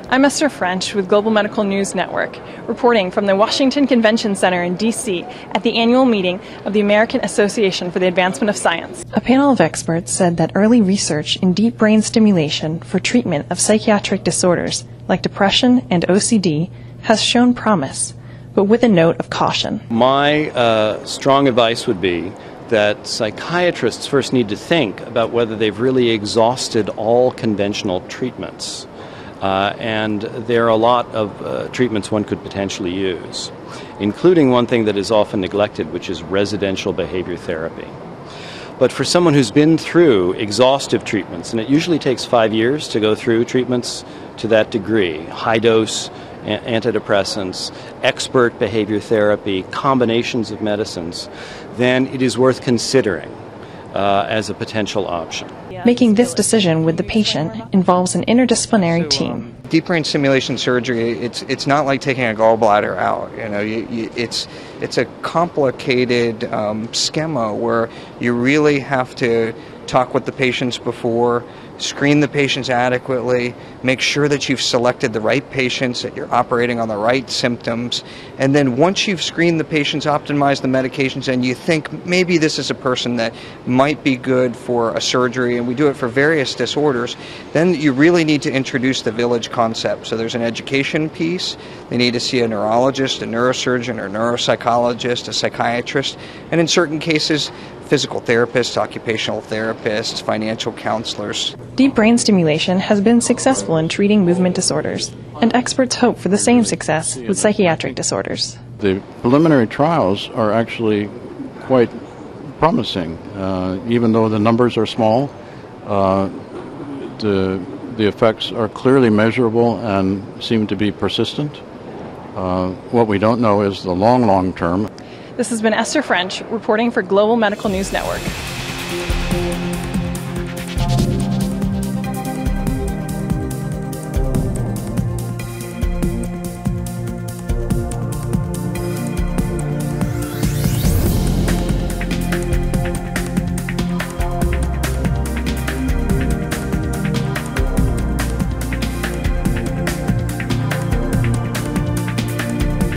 I'm Esther French with Global Medical News Network, reporting from the Washington Convention Center in D.C. at the annual meeting of the American Association for the Advancement of Science. A panel of experts said that early research in deep brain stimulation for treatment of psychiatric disorders like depression and OCD has shown promise, but with a note of caution. My strong advice would be that psychiatrists first need to think about whether they've really exhausted all conventional treatments. And there are a lot of treatments one could potentially use, including one thing that is often neglected, which is residential behavior therapy. But for someone who's been through exhaustive treatments, and it usually takes 5 years to go through treatments to that degree, high-dose antidepressants, expert behavior therapy, combinations of medicines, then it is worth considering as a potential option. Making this decision with the patient involves an interdisciplinary team. Deep brain stimulation surgery, it's not like taking a gallbladder out. You know, it's a complicated schema where you really have to talk with the patients before, screen the patients adequately, make sure that you've selected the right patients, that you're operating on the right symptoms, and then once you've screened the patients, optimized the medications, and you think maybe this is a person that might be good for a surgery, and we do it for various disorders, then you really need to introduce the village concept. So there's an education piece. They need to see a neurologist, a neurosurgeon, or neuropsychologist, a psychiatrist, and in certain cases, physical therapists, occupational therapists, financial counselors. Deep brain stimulation has been successful in treating movement disorders, and experts hope for the same success with psychiatric disorders. The preliminary trials are actually quite promising. Even though the numbers are small, the effects are clearly measurable and seem to be persistent. What we don't know is the long term. This has been Esther French reporting for Global Medical News Network.